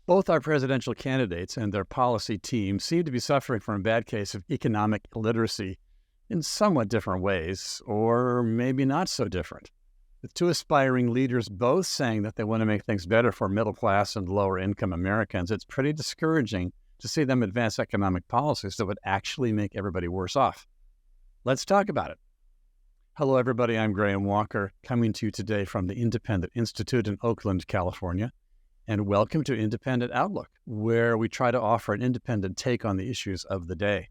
Both our presidential candidates and their policy teams seem to be suffering from a bad case of economic illiteracy in somewhat different ways, or maybe not so different. With two aspiring leaders both saying that they want to make things better for middle-class and lower-income Americans, it's pretty discouraging to see them advance economic policies that would actually make everybody worse off. Let's talk about it. Hello, everybody. I'm Graham Walker, coming to you today from the Independent Institute in Oakland, California. And welcome to Independent Outlook, where we try to offer an independent take on the issues of the day.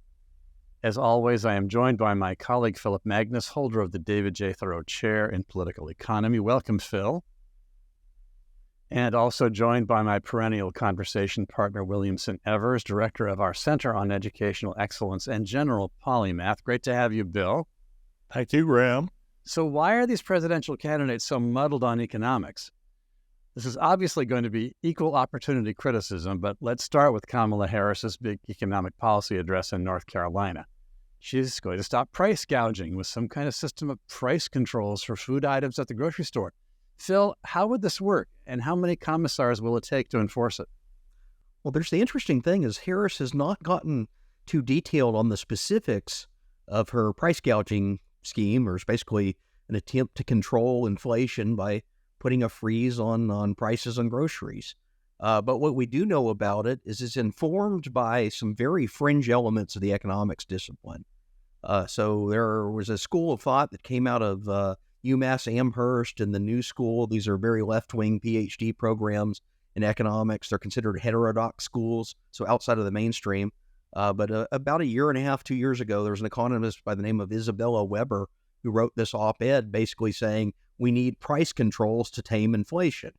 As always, I am joined by my colleague, Philip Magnus, holder of the David J. Thoreau Chair in Political Economy. Welcome, Phil. And also joined by my perennial conversation partner, Williamson Evers, director of our Center on Educational Excellence and General Polymath. Great to have you, Bill. Thank you, Graham. So why are these presidential candidates so muddled on economics? This is obviously going to be equal opportunity criticism, but let's start with Kamala Harris's big economic policy address in North Carolina. She's going to stop price gouging with some kind of system of price controls for food items at the grocery store. Phil, how would this work, and how many commissars will it take to enforce it? Well, there's the interesting thing is Harris has not gotten too detailed on the specifics of her price gouging scheme, or it's basically an attempt to control inflation by putting a freeze on prices on groceries. But what we do know about it is it's informed by some very fringe elements of the economics discipline. So there was a school of thought that came out of UMass Amherst and the New School. These are very left-wing PhD programs in economics. They're considered heterodox schools, so outside of the mainstream. But about a year and a half, 2 years ago, there was an economist by the name of Isabella Weber who wrote this op-ed basically saying, we need price controls to tame inflation.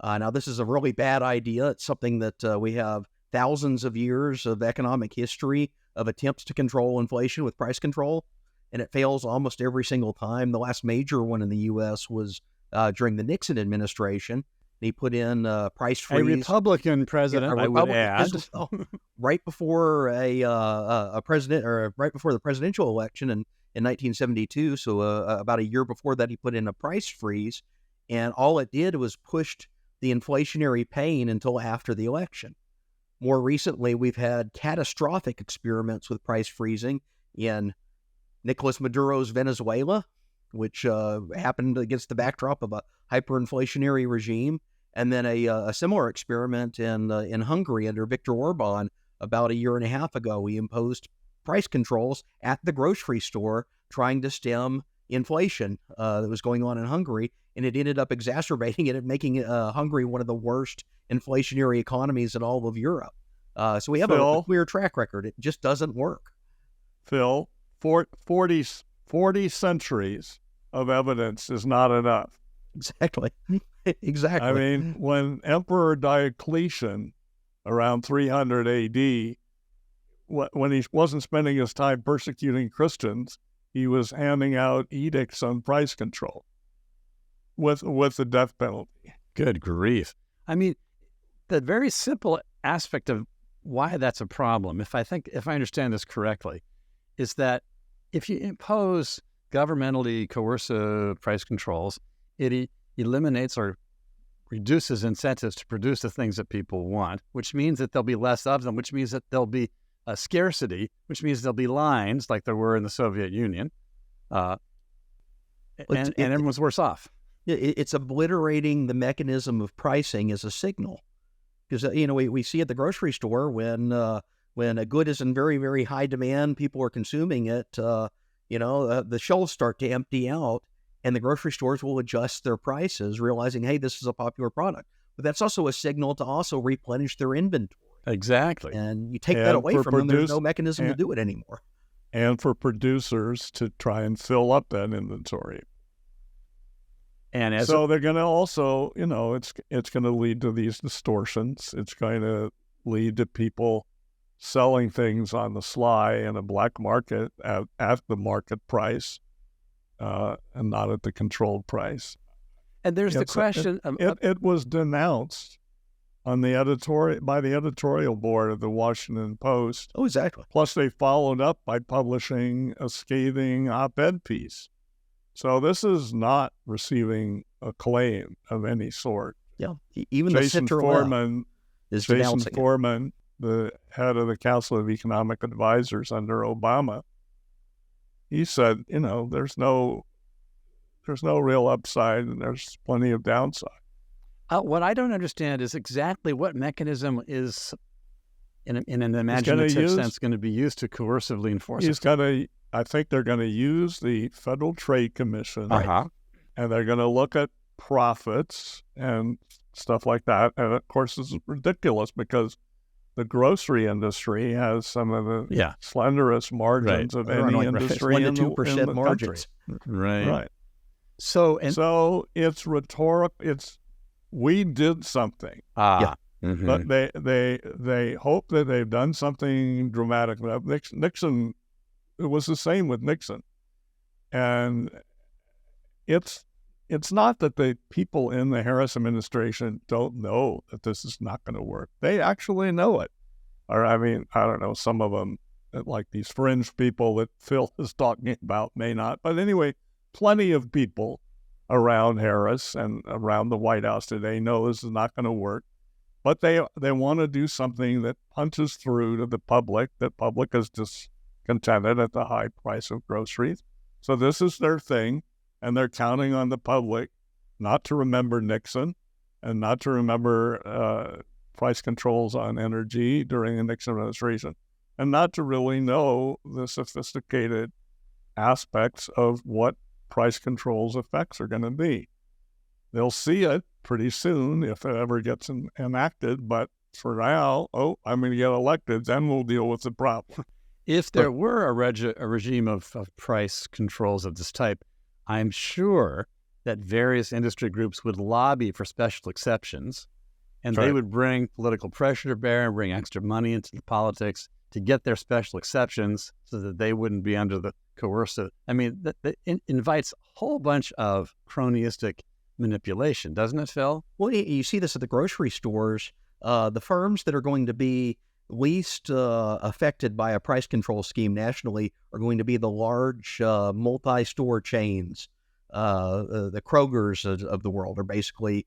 Now, this is a really bad idea. It's something that we have thousands of years of economic history of attempts to control inflation with price control, and it fails almost every single time. The last major one in the U.S. was during the Nixon administration. He put in price freeze. A Republican president, I would add. Right before a president, or right before the presidential election in 1972, so about a year before that, he put in a price freeze, and all it did was pushed the inflationary pain until after the election. More recently, we've had catastrophic experiments with price freezing in Nicolas Maduro's Venezuela, which happened against the backdrop of a hyperinflationary regime, and then a similar experiment in Hungary under Viktor Orban about a year and a half ago. We imposed price controls at the grocery store trying to stem inflation that was going on in Hungary, and it ended up exacerbating it and making Hungary one of the worst inflationary economies in all of Europe. So we have a clear track record. It just doesn't work. Phil, 40 centuries of evidence is not enough. Exactly. Exactly. I mean, when Emperor Diocletian, around 300 AD, when he wasn't spending his time persecuting Christians, he was handing out edicts on price control with the death penalty. Good grief. I mean, the very simple aspect of why that's a problem, if I understand this correctly, is that if you impose governmentally coercive price controls, it eliminates or reduces incentives to produce the things that people want, which means that there'll be less of them, which means that there'll be a scarcity, which means there'll be lines like there were in the Soviet Union, and everyone's worse off. It's obliterating the mechanism of pricing as a signal. Because, we see at the grocery store when a good is in very, very high demand, people are consuming it, the shelves start to empty out, and the grocery stores will adjust their prices, realizing, hey, this is a popular product. But that's also a signal to also replenish their inventory. Exactly. And you take that away from them, there's no mechanism to do it anymore. And for producers to try and fill up that inventory. And so they're going to also, it's going to lead to these distortions. It's going to lead to people selling things on the sly in a black market at the market price, and not at the controlled price. And there's the question. It was denounced on the editorial board of the Washington Post. Oh, exactly. Plus, they followed up by publishing a scathing op-ed piece. So this is not receiving acclaim of any sort. Yeah, even Jason the center Foreman is Jason denouncing it. Foreman, the head of the Council of Economic Advisors under Obama, he said, there's no real upside and there's plenty of downside. What I don't understand is exactly what mechanism is, in an imaginative sense, going to be used to coercively enforce it. I think they're going to use the Federal Trade Commission, Uh-huh. and they're going to look at profits and stuff like that. And of course, it's ridiculous because the grocery industry has some of the slenderest margins of any industry 1 to in 2% the margins. country. Right. So it's rhetorical. We did something. Mm-hmm. But they hope that they've done something dramatic. Nixon, it was the same with Nixon. And it's not that the people in the Harris administration don't know that this is not going to work. They actually know it. Or, I don't know, some of them, like these fringe people that Phil is talking about, may not. But anyway, plenty of people around Harris and around the White House today know this is not going to work. But they want to do something that punches through to the public, that public is discontented at the high price of groceries. So this is their thing, and they're counting on the public not to remember Nixon and not to remember price controls on energy during the Nixon administration, and not to really know the sophisticated aspects of what price controls effects are going to be. They'll see it pretty soon if it ever gets enacted, but for now, I'm going to get elected, then we'll deal with the problem. If there were a regime of price controls of this type, I'm sure that various industry groups would lobby for special exceptions, and they would bring political pressure to bear and bring extra money into the politics to get their special exceptions so that they wouldn't be under the coercive. That invites a whole bunch of cronyistic manipulation, doesn't it, Phil? Well, you see this at the grocery stores. The firms that are going to be least affected by a price control scheme nationally are going to be the large multi-store chains. The Krogers of the world are basically,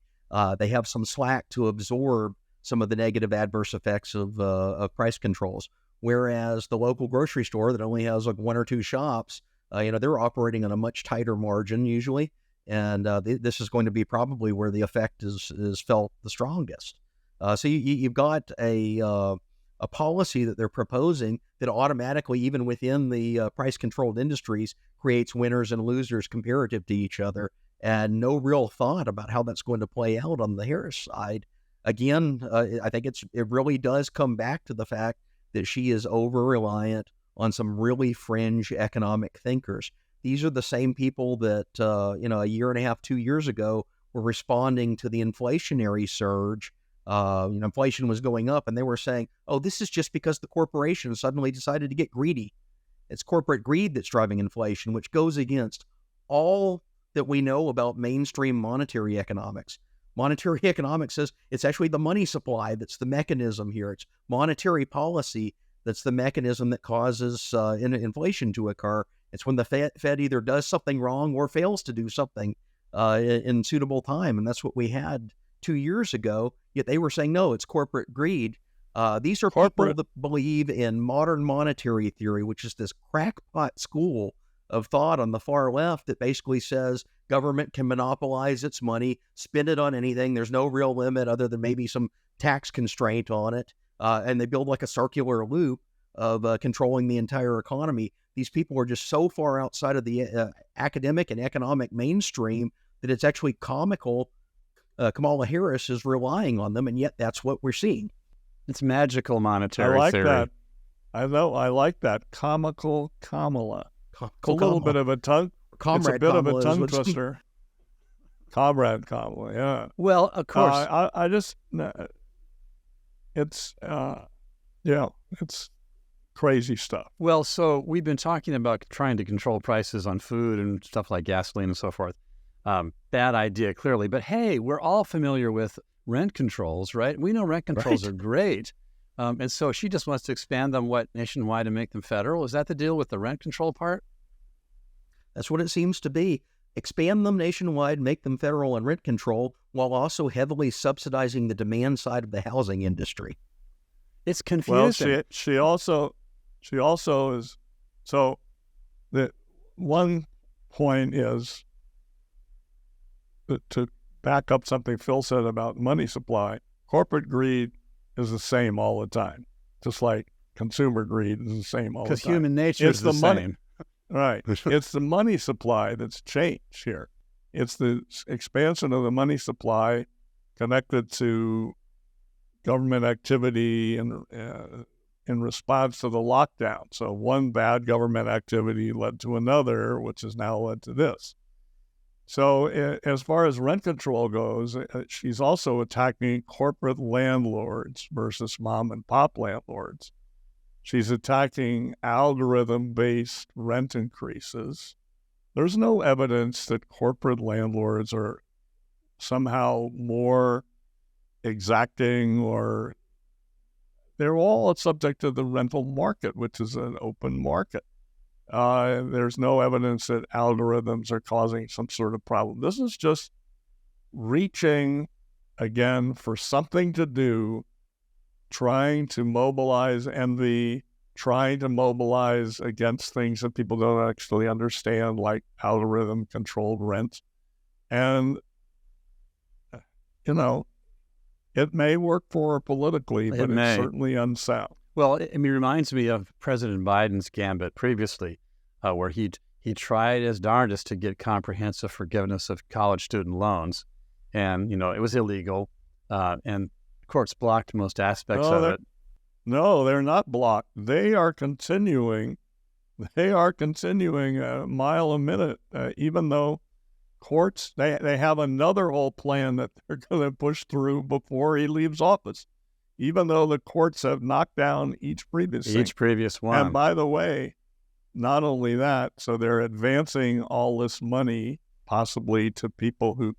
they have some slack to absorb some of the negative adverse effects of price controls. Whereas the local grocery store that only has like 1 or 2 shops, they're operating on a much tighter margin usually. And this is going to be probably where the effect is felt the strongest. So you've got a policy that they're proposing that automatically, even within the price-controlled industries, creates winners and losers comparative to each other, and no real thought about how that's going to play out on the Harris side. Again, I think it really does come back to the fact that she is over-reliant on some really fringe economic thinkers. These are the same people that, a year and a half, 2 years ago, were responding to the inflationary surge. Inflation was going up, and they were saying, this is just because the corporations suddenly decided to get greedy. It's corporate greed that's driving inflation, which goes against all that we know about mainstream monetary economics. Monetary economics says it's actually the money supply that's the mechanism here. It's monetary policy that's the mechanism that causes inflation to occur. It's when the Fed either does something wrong or fails to do something in suitable time. And that's what we had 2 years ago. Yet they were saying, no, it's corporate greed. These are people that believe in modern monetary theory, which is this crackpot school of thought on the far left that basically says government can monopolize its money, spend it on anything. There's no real limit other than maybe some tax constraint on it. And they build like a circular loop of controlling the entire economy. These people are just so far outside of the academic and economic mainstream that it's actually comical. Kamala Harris is relying on them, and yet that's what we're seeing. It's magical monetary theory. That. I know. I like that. Comical Kamala. It's a little bit of a tongue. Comrade it's a bit Kamala of a tongue twister. Comrade Kamala, yeah. Well, of course. I just, it's crazy stuff. Well, so we've been talking about trying to control prices on food and stuff like gasoline and so forth. Bad idea, clearly. But hey, we're all familiar with rent controls, right? We know rent controls are great. And so she just wants to expand them, nationwide and make them federal? Is that the deal with the rent control part? That's what it seems to be. expand them nationwide, make them federal and rent control, while also heavily subsidizing the demand side of the housing industry. It's confusing. Well, she also is, so the one point is that, to back up something Phil said about money supply, corporate greed is the same all the time, just like consumer greed is the same all the time. Because human nature is the same. Right. It's the money supply that's changed here. It's the expansion of the money supply connected to government activity and in response to the lockdown. So one bad government activity led to another, which has now led to this. So as far as rent control goes, she's also attacking corporate landlords versus mom and pop landlords. She's attacking algorithm-based rent increases. There's no evidence that corporate landlords are somehow more exacting, or they're all subject to the rental market, which is an open market. There's no evidence that algorithms are causing some sort of problem. This is just reaching, again, for something to do, trying to mobilize envy, trying to mobilize against things that people don't actually understand, like algorithm-controlled rent. And, it may work for her politically, but it's certainly unsound. Well, it reminds me of President Biden's gambit previously, where he tried his darndest to get comprehensive forgiveness of college student loans. And, it was illegal. And courts blocked most aspects of it. No, they're not blocked. They are continuing a mile a minute, even though courts, they have another whole plan that they're going to push through before he leaves office, even though the courts have knocked down each previous one. And by the way, not only that, so they're advancing all this money possibly to people who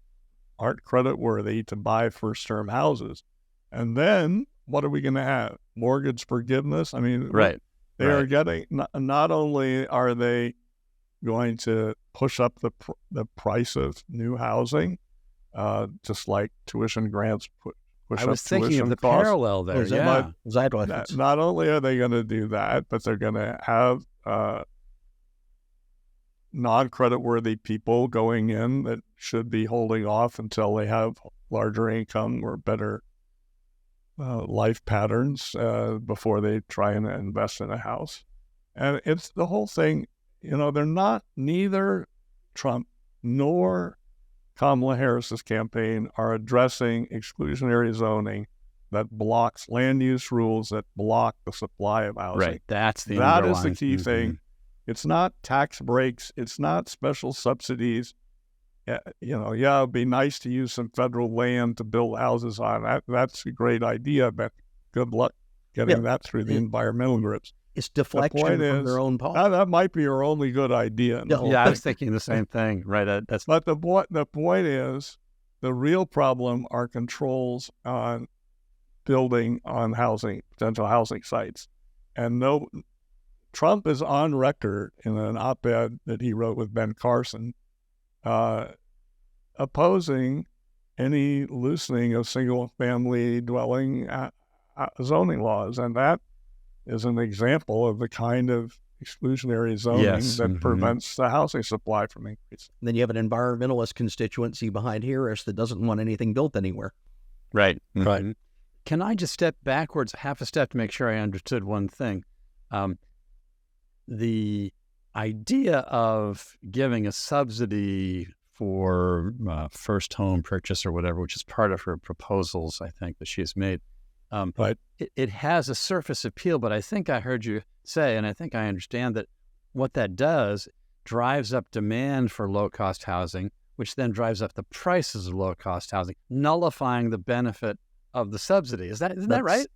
aren't creditworthy to buy first-term houses. And then what are we going to have? Mortgage forgiveness? I mean, right. They are getting, not only are they going to push up the price of new housing, just like tuition grants push up tuition costs. I was thinking of the parallel there, Not only are they going to do that, but they're going to have non-creditworthy people going in that should be holding off until they have larger income or better life patterns before they try and invest in a house. And it's the whole thing, they're not, neither Trump nor Kamala Harris's campaign are addressing exclusionary zoning that blocks land use rules, that block the supply of housing. Right, that is the key thing. It's not tax breaks. It's not special subsidies. It'd be nice to use some federal land to build houses on. That's a great idea, but good luck getting that through the environmental groups. It's deflection from their own policy. That might be your only good idea. I was thinking the same thing. Right. But the point is, the real problem are controls on building on potential housing sites. And Trump is on record in an op-ed that he wrote with Ben Carson, opposing any loosening of single-family dwelling zoning laws. And that is an example of the kind of exclusionary zoning that prevents the housing supply from increasing. And then you have an environmentalist constituency behind Harris that doesn't want anything built anywhere. Right. Right. Can I just step backwards half a step to make sure I understood one thing? The idea of giving a subsidy for first home purchase or whatever, which is part of her proposals, I think, that she has made, it has a surface appeal, but I think I heard you say, and I think I understand, that what that does drives up demand for low-cost housing, which then drives up the prices of low-cost housing, nullifying the benefit of the subsidy. Isn't that right?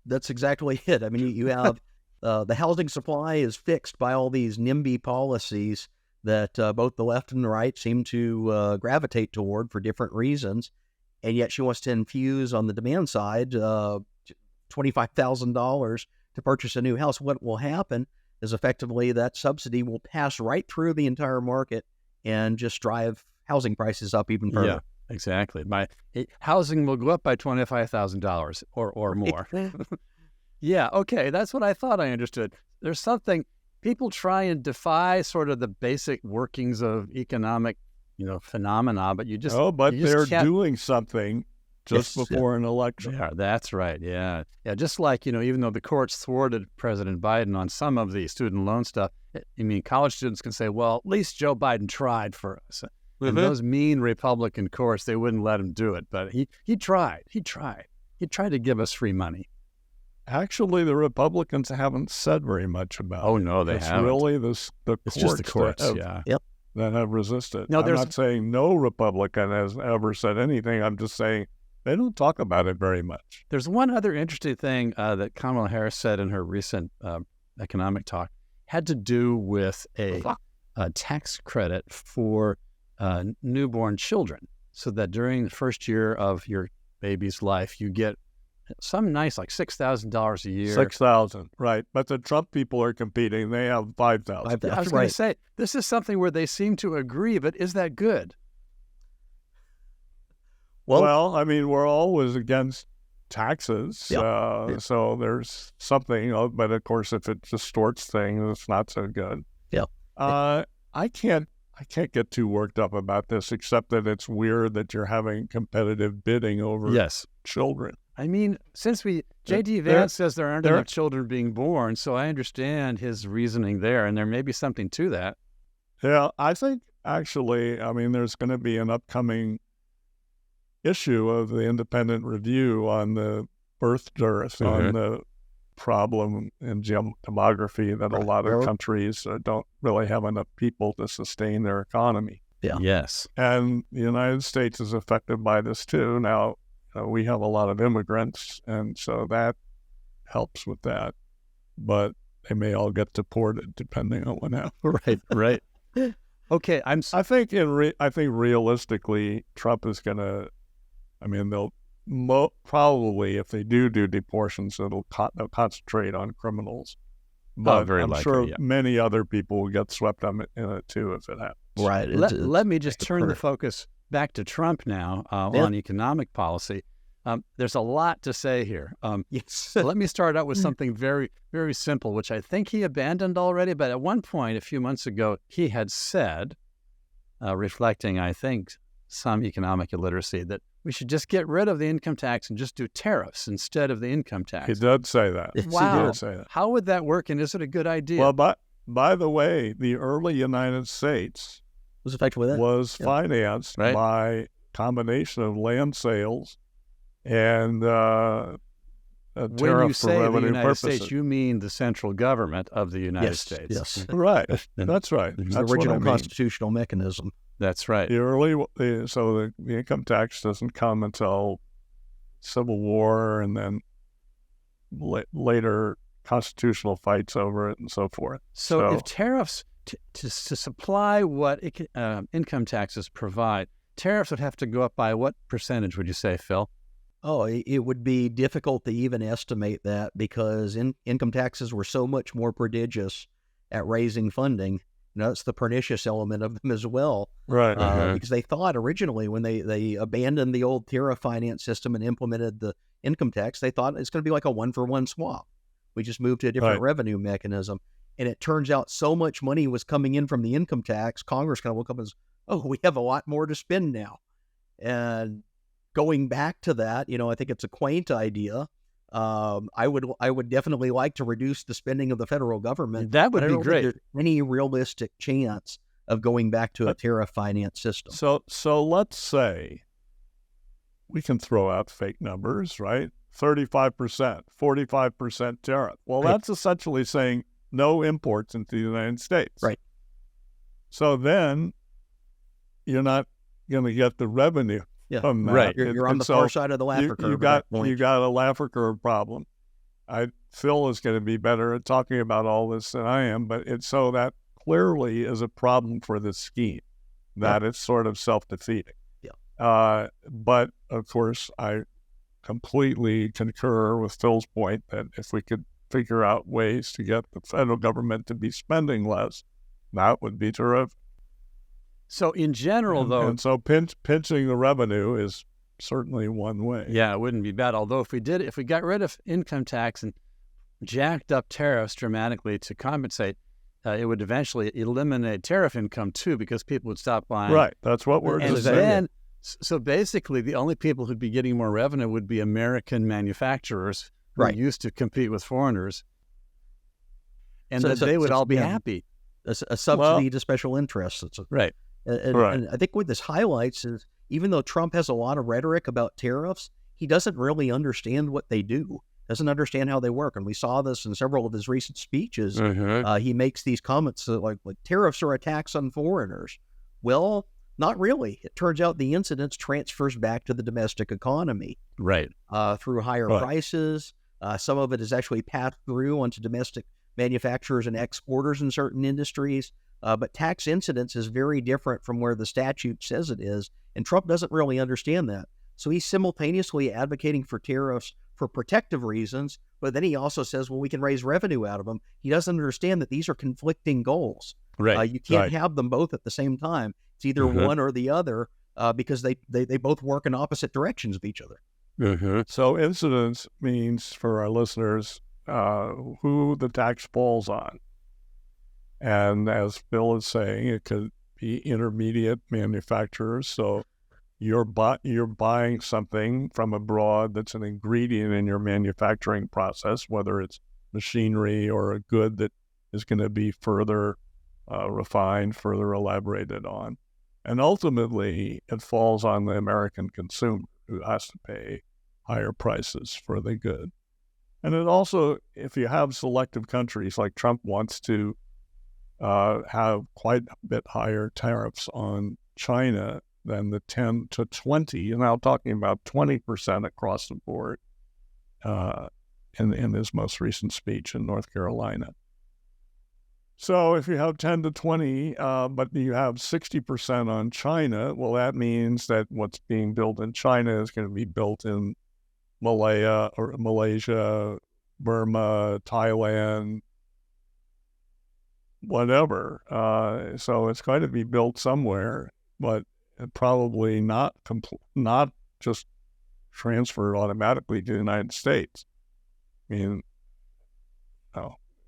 That's exactly it. I mean, you have the housing supply is fixed by all these NIMBY policies that both the left and the right seem to gravitate toward for different reasons. And yet she wants to infuse on the demand side $25,000 to purchase a new house. What will happen is effectively that subsidy will pass right through the entire market and just drive housing prices up even further. Yeah, exactly. Housing will go up by $25,000 or more. Yeah, okay, that's what I thought I understood. There's something, people try and defy sort of the basic workings of economic, phenomena, but but they're can't. doing something just before an election. Yeah, that's right. Yeah. Yeah. Just like, even though the courts thwarted President Biden on some of the student loan stuff, college students can say, well, at least Joe Biden tried for us. And those mean Republican courts, they wouldn't let him do it. But he tried. He tried. He tried to give us free money. Actually, the Republicans haven't said very much about it. Oh, no, they it's haven't. Really it's courts just the courts, that have resisted. No, I'm not saying no Republican has ever said anything. I'm just saying they don't talk about it very much. There's one other interesting thing that Kamala Harris said in her recent economic talk, had to do with a tax credit for newborn children, so that during the first year of your baby's life, you get some nice, like $6,000 a year. $6,000, right. But the Trump people are competing. They have $5,000. I was going to say, this is something where they seem to agree, but is that good? Well, we're always against taxes, so there's something. But of course, if it distorts things, it's not so good. Yeah. I can't get too worked up about this, except that it's weird that you're having competitive bidding over children. Since J.D. Vance says there aren't enough children being born, so I understand his reasoning there, and there may be something to that. Yeah, I think actually, there's going to be an upcoming issue of the independent review on the birth dearth, on the problem in demography that a lot of countries don't really have enough people to sustain their economy. Yeah. Yes. And the United States is affected by this too. Now, we have a lot of immigrants, and so that helps with that. But they may all get deported depending on what happens. Right. Okay, I think realistically, Trump is going to. They'll probably, if they do deportations, they'll concentrate on criminals. But I'm sure many other people will get swept up in it too if it happens. Right. Let me just turn the focus back to Trump now on economic policy. There's a lot to say here. So let me start out with something very, very simple, which I think he abandoned already. But at one point, a few months ago, he had said, reflecting, I think, some economic illiteracy, that we should just get rid of the income tax and just do tariffs instead of the income tax. He did say that. Wow. He did say that. How would that work, and is it a good idea? Well, by the way, the early United States was affected with that. Was financed by a combination of land sales and a tariff when you say for revenue the United purposes. States, you mean the central government of the United States. Yes. Right. That's right. The That's original what I mean. constitutional mechanism. That's right. So the income tax doesn't come until Civil War, and then later constitutional fights over it and so forth. So if tariffs to supply what income taxes provide, tariffs would have to go up by what percentage, would you say, Phil? Oh, it would be difficult to even estimate that, because income taxes were so much more prodigious at raising funding. That's the pernicious element of them as well. Right. Because they thought originally, when they abandoned the old tariff finance system and implemented the income tax, they thought it's going to be like a one-for-one swap. We just moved to a different revenue mechanism. And it turns out so much money was coming in from the income tax, Congress kind of woke up and says, oh, we have a lot more to spend now. And going back to that, I think it's a quaint idea. I would definitely like to reduce the spending of the federal government. That would be great. There's any realistic chance of going back to a tariff finance system. So let's say we can throw out fake numbers, right? 35%, 45% tariff. Well, that's essentially saying no imports into the United States. Right. So then you're not going to get the revenue. From that. Right. You're on the far side of the Laffer curve. You got a Laffer curve problem. Phil is going to be better at talking about all this than I am, but it's so that clearly is a problem for this scheme, that it's sort of self-defeating. Yeah. But of course, I completely concur with Phil's point that if we could figure out ways to get the federal government to be spending less, that would be terrific. So in general, though, and so pinching the revenue is certainly one way. Yeah, it wouldn't be bad. Although if we got rid of income tax and jacked up tariffs dramatically to compensate, it would eventually eliminate tariff income too, because people would stop buying. Right, that's what we're And just saying. so basically, the only people who'd be getting more revenue would be American manufacturers who Right. used to compete with foreigners, and So- that so- they would so- all be yeah. happy. A subsidy to special interests. Right. And I think what this highlights is, even though Trump has a lot of rhetoric about tariffs, he doesn't really understand what they do, doesn't understand how they work. And we saw this in several of his recent speeches. He makes these comments like tariffs are a tax on foreigners. Well, not really. It turns out the incidence transfers back to the domestic economy. Right. Through higher prices. Some of it is actually passed through onto domestic manufacturers and exporters in certain industries. But tax incidence is very different from where the statute says it is, and Trump doesn't really understand that. So he's simultaneously advocating for tariffs for protective reasons, but then he also says, well, we can raise revenue out of them. He doesn't understand that these are conflicting goals. Right. You can't have them both at the same time. It's either one or the other, because they both work in opposite directions of each other. So incidence means, for our listeners, who the tax falls on. And as Phil is saying, it could be intermediate manufacturers. So you're buying something from abroad that's an ingredient in your manufacturing process, whether it's machinery or a good that is going to be further refined, further elaborated on. And ultimately, it falls on the American consumer, who has to pay higher prices for the good. And it also, if you have selective countries like Trump wants to have quite a bit higher tariffs on China than the 10 to 20, and now talking about 20% across the board in his most recent speech in North Carolina. So if you have 10 to 20, but you have 60% on China, well, that means that what's being built in China is going to be built in Malaysia, Burma, Thailand, whatever. So it's going to be built somewhere, but probably not just transferred automatically to the United States. I mean,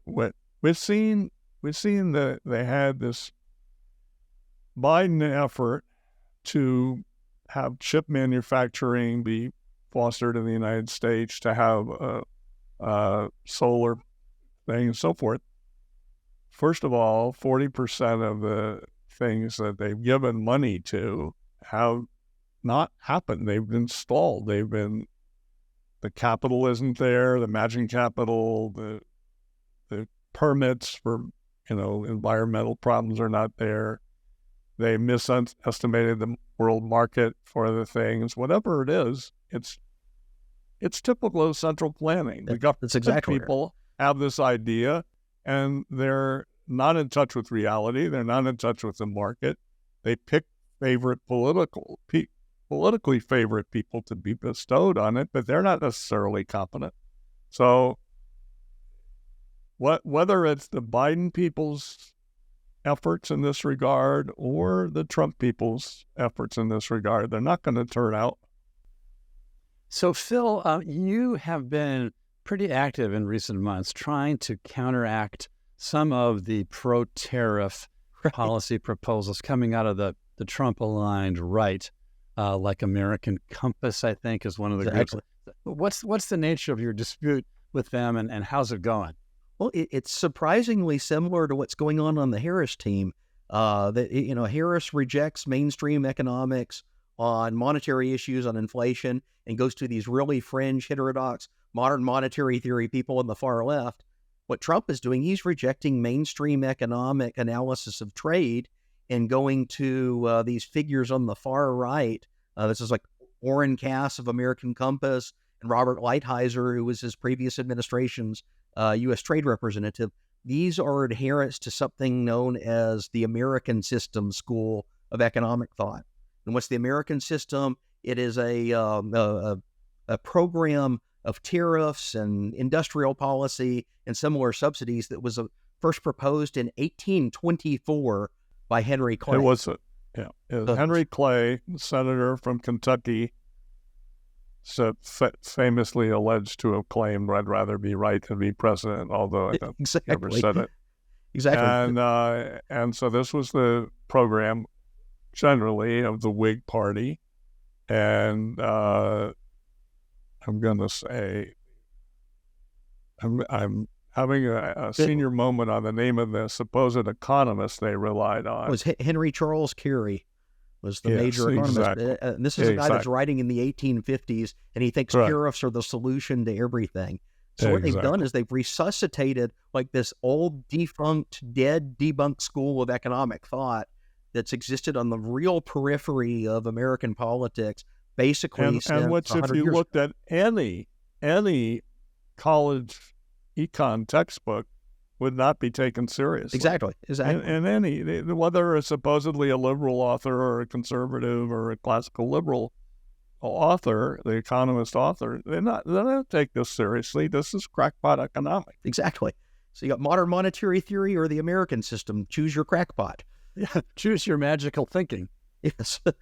we've seen that they had this Biden effort to have chip manufacturing be fostered in the United States, to have solar thing and so forth. First of all, 40% of the things that they've given money to have not happened. They've been stalled. The capital isn't there, the matching capital, the permits for, environmental problems are not there. They misestimated the world market for the things. Whatever it is, it's typical of central planning. The That's exactly people have this idea, and they're not in touch with reality. They're not in touch with the market. They pick politically favorite people to be bestowed on it, but they're not necessarily competent. So whether it's the Biden people's efforts in this regard or the Trump people's efforts in this regard, they're not going to turn out. So, Phil, you have been pretty active in recent months trying to counteract some of the pro-tariff policy proposals coming out of the Trump-aligned right, like American Compass, I think, is one of the groups. What's the nature of your dispute with them, and how's it going? Well, it's surprisingly similar to what's going on the Harris team. Harris rejects mainstream economics on monetary issues, on inflation, and goes to these really fringe, heterodox, modern monetary theory people on the far left. What Trump is doing, he's rejecting mainstream economic analysis of trade and going to these figures on the far right. This is like Orrin Cass of American Compass and Robert Lighthizer, who was his previous administration's U.S. trade representative. These are adherents to something known as the American System School of Economic Thought. And what's the American System? It is a program of tariffs and industrial policy and similar subsidies that was first proposed in 1824 by Henry Clay. Yeah. Henry Clay, senator from Kentucky, famously alleged to have claimed, "I'd rather be right than be president," although I don't ever said it. Exactly. And so this was the program generally of the Whig Party. And I'm going to say, I'm having a senior moment on the name of the supposed economist they relied on. It was Henry Charles Carey was the major economist. Exactly. And this is a guy that's writing in the 1850s, and he thinks tariffs are the solution to everything. So what they've done is they've resuscitated like this old, defunct, dead, debunked school of economic thought that's existed on the real periphery of American politics, basically and which, if you years looked at any college econ textbook, would not be taken seriously. Exactly. And any, whether it's supposedly a liberal author or a conservative or a classical liberal author, the economist author, they don't take this seriously. This is crackpot economics. Exactly. So you got modern monetary theory or the American system. Choose your crackpot. Yeah, choose your magical thinking. Yes. But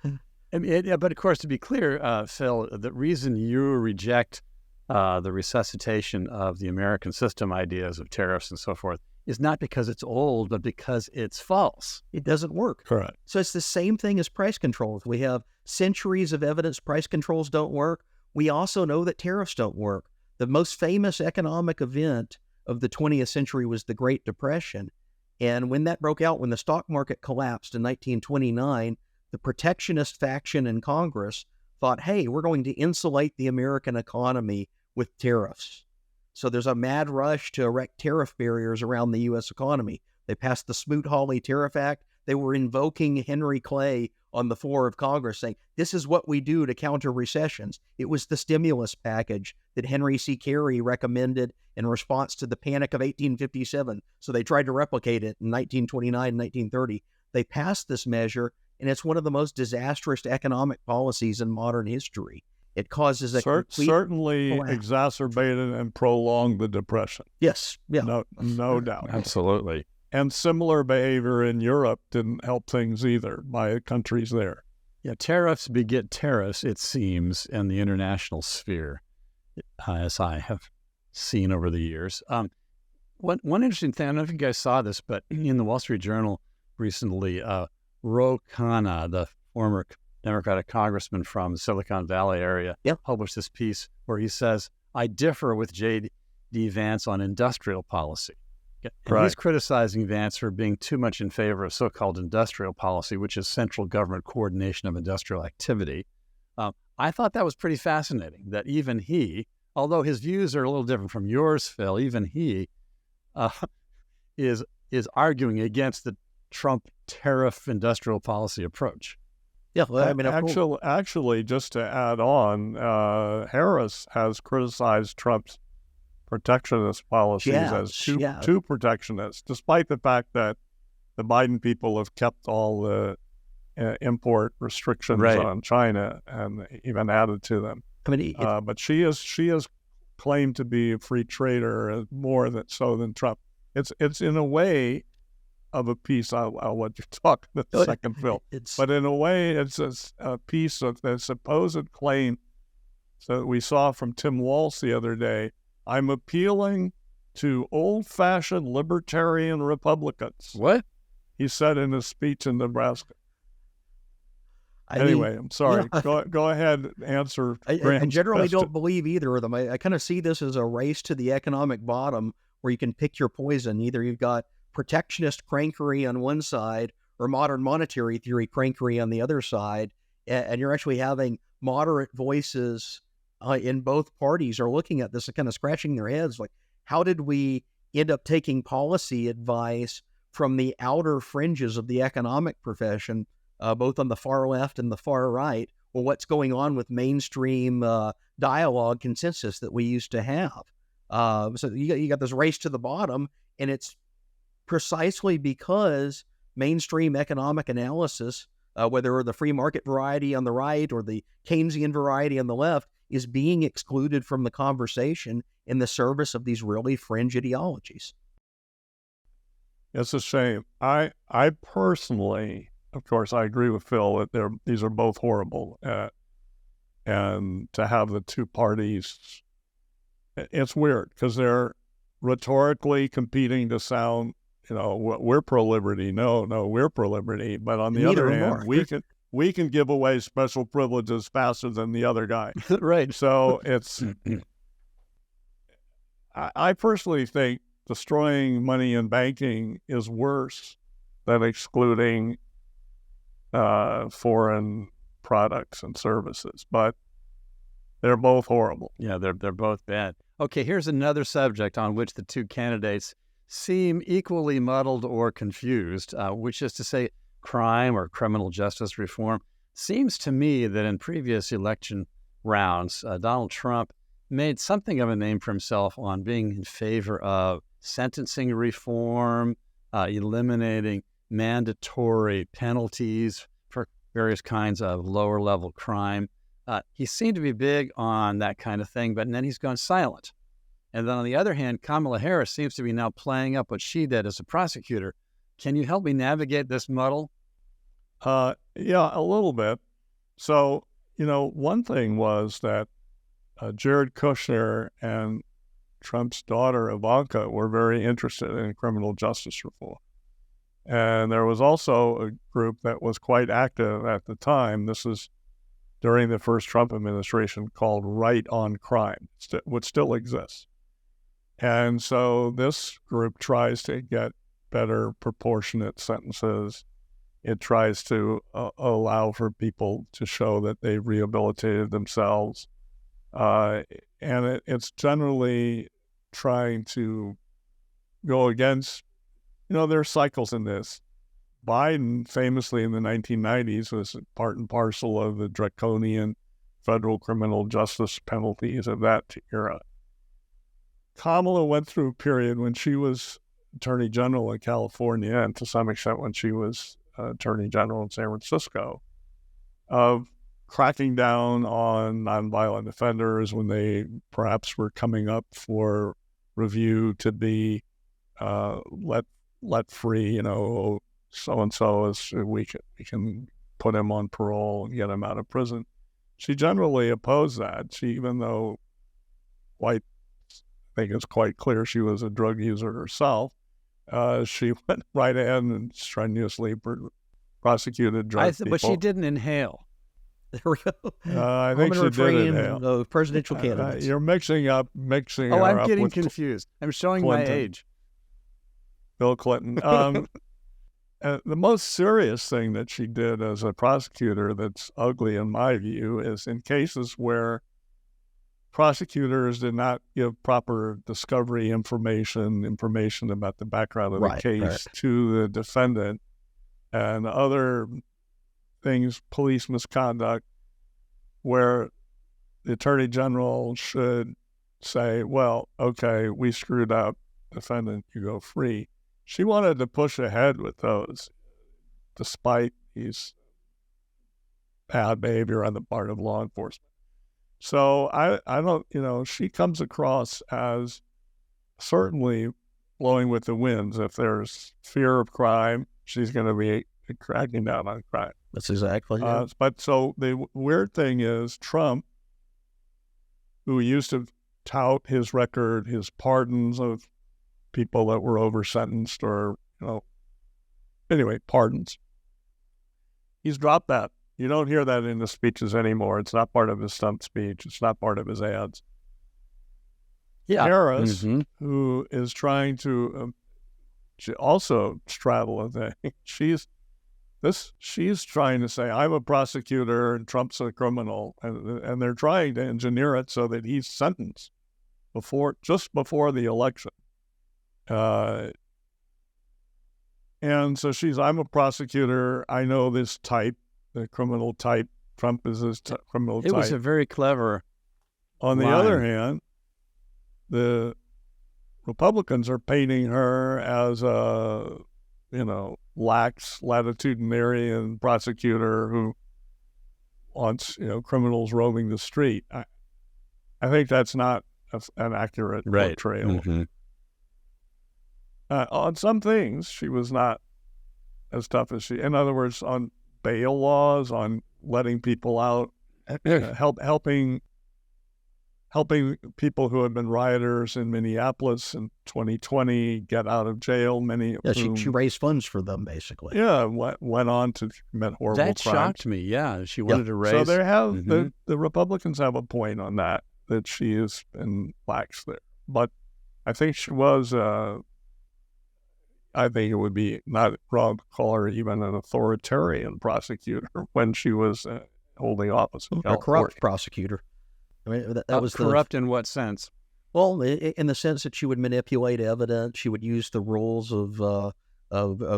of course, to be clear, Phil, the reason you reject the resuscitation of the American system ideas of tariffs and so forth is not because it's old, but because it's false. It doesn't work. Correct. So it's the same thing as price controls. We have centuries of evidence price controls don't work. We also know that tariffs don't work. The most famous economic event of the 20th century was the Great Depression. And when that broke out, when the stock market collapsed in 1929, the protectionist faction in Congress thought, hey, we're going to insulate the American economy with tariffs. So there's a mad rush to erect tariff barriers around the U.S. economy. They passed the Smoot-Hawley Tariff Act. They were invoking Henry Clay on the floor of Congress, saying, this is what we do to counter recessions. It was the stimulus package that Henry C. Carey recommended in response to the Panic of 1857. So they tried to replicate it in 1929, 1930. They passed this measure, and it's one of the most disastrous economic policies in modern history. It causes a certainly collapse. Exacerbated and prolonged the Depression. Yes, yeah, no doubt, Absolutely. And similar behavior in Europe didn't help things either by countries there. Yeah, tariffs beget tariffs, it seems, in the international sphere, as I have seen over the years. One interesting thing, I don't know if you guys saw this, but in the Wall Street Journal recently, Ro Khanna, the former Democratic congressman from the Silicon Valley area, published this piece where he says, I differ with J.D. Vance on industrial policy. And he's criticizing Vance for being too much in favor of so-called industrial policy, which is central government coordination of industrial activity. I thought that was pretty fascinating, that even he, although his views are a little different from yours, Phil, even he is arguing against the Trump tariff industrial policy approach. Yeah, well, I mean, actually, just to add on, Harris has criticized Trump's protectionist policies as too protectionist, despite the fact that the Biden people have kept all the import restrictions on China and even added to them. I mean, but she has claimed to be a free trader more than Trump. It's in a way of a piece. I'll let you talk in a second, Phil. But in a way, it's a piece of the supposed claim that we saw from Tim Walz the other day. I'm appealing to old-fashioned libertarian Republicans. What? He said in his speech in Nebraska. Anyway, I'm sorry. Go ahead, answer. I generally don't believe either of them. I kind of see this as a race to the economic bottom where you can pick your poison. Either you've got protectionist crankery on one side or modern monetary theory crankery on the other side, and you're actually having moderate voices in both parties are looking at this and kind of scratching their heads like, how did we end up taking policy advice from the outer fringes of the economic profession, both on the far left and the far right? Well, what's going on with mainstream dialogue consensus that we used to have? So you got this race to the bottom, and it's precisely because mainstream economic analysis, whether the free market variety on the right or the Keynesian variety on the left, is being excluded from the conversation in the service of these really fringe ideologies. It's a shame. I personally of course, I agree with Phil that these are both horrible. And to have the two parties, it's weird because they're rhetorically competing to sound, we're pro-liberty. No, we're pro-liberty. But on the other hand, we can give away special privileges faster than the other guy. Right. So it's, I personally think destroying money in banking is worse than excluding foreign products and services, but they're both horrible. Yeah, they're both bad. Okay, here's another subject on which the two candidates seem equally muddled or confused, which is to say crime or criminal justice reform. Seems to me that in previous election rounds, Donald Trump made something of a name for himself on being in favor of sentencing reform, eliminating mandatory penalties for various kinds of lower-level crime. He seemed to be big on that kind of thing, but then he's gone silent. And then on the other hand, Kamala Harris seems to be now playing up what she did as a prosecutor. Can you help me navigate this muddle? Yeah, a little bit. So, one thing was that Jared Kushner and Trump's daughter, Ivanka, were very interested in criminal justice reform. And there was also a group that was quite active at the time. This is during the first Trump administration, called Right on Crime, which still exists. And so this group tries to get better proportionate sentences. It tries to allow for people to show that they rehabilitated themselves. And it's generally trying to go against, there are cycles in this. Biden, famously in the 1990s, was part and parcel of the draconian federal criminal justice penalties of that era. Kamala went through a period when she was Attorney General in California, and to some extent when she was Attorney General in San Francisco, of cracking down on nonviolent offenders when they perhaps were coming up for review to be let free, so-and-so is we can put him on parole and get him out of prison. She generally opposed that. Even though I think it's quite clear she was a drug user herself, she went right ahead and strenuously prosecuted drug people. But she didn't inhale. There we go. I think she did inhale. The presidential candidates. You're mixing her I'm up getting with confused. I'm showing Clinton. my age. Bill Clinton. The most serious thing that she did as a prosecutor that's ugly in my view is in cases where prosecutors did not give proper discovery information about the background of the case to the defendant, and other things, police misconduct, where the Attorney General should say, well, okay, we screwed up, defendant, you go free. She wanted to push ahead with those, despite these bad behavior on the part of law enforcement. So I don't, she comes across as certainly blowing with the winds. If there's fear of crime, she's going to be cracking down on crime. That's exactly it. But so the weird thing is Trump, who used to tout his record, his pardons of people that were over-sentenced or, pardons. He's dropped that. You don't hear that in his speeches anymore. It's not part of his stump speech. It's not part of his ads. Yeah. Harris, who is trying to also straddle a thing, she's trying to say, I'm a prosecutor and Trump's a criminal. And they're trying to engineer it so that he's sentenced just before the election. And so I'm a prosecutor. I know this type, the criminal type. Trump is this criminal type. It was a very clever On the other hand, the Republicans are painting her as a, lax latitudinarian prosecutor who wants, criminals roaming the street. I think that's not an accurate portrayal. On some things, she was not as tough as she. In other words, on bail laws, on letting people out, helping people who have been rioters in Minneapolis in 2020 get out of jail. Many of whom, she raised funds for them, basically. Yeah, went on to commit horrible crimes. That shocked me. Yeah, she wanted to raise. So they have the Republicans have a point on that she has been lax there. But I think she was. I think it would be not wrong to call her even an authoritarian prosecutor when she was holding office in California. A corrupt prosecutor. I mean, that was corrupt in what sense? Well, in the sense that she would manipulate evidence, she would use the rules of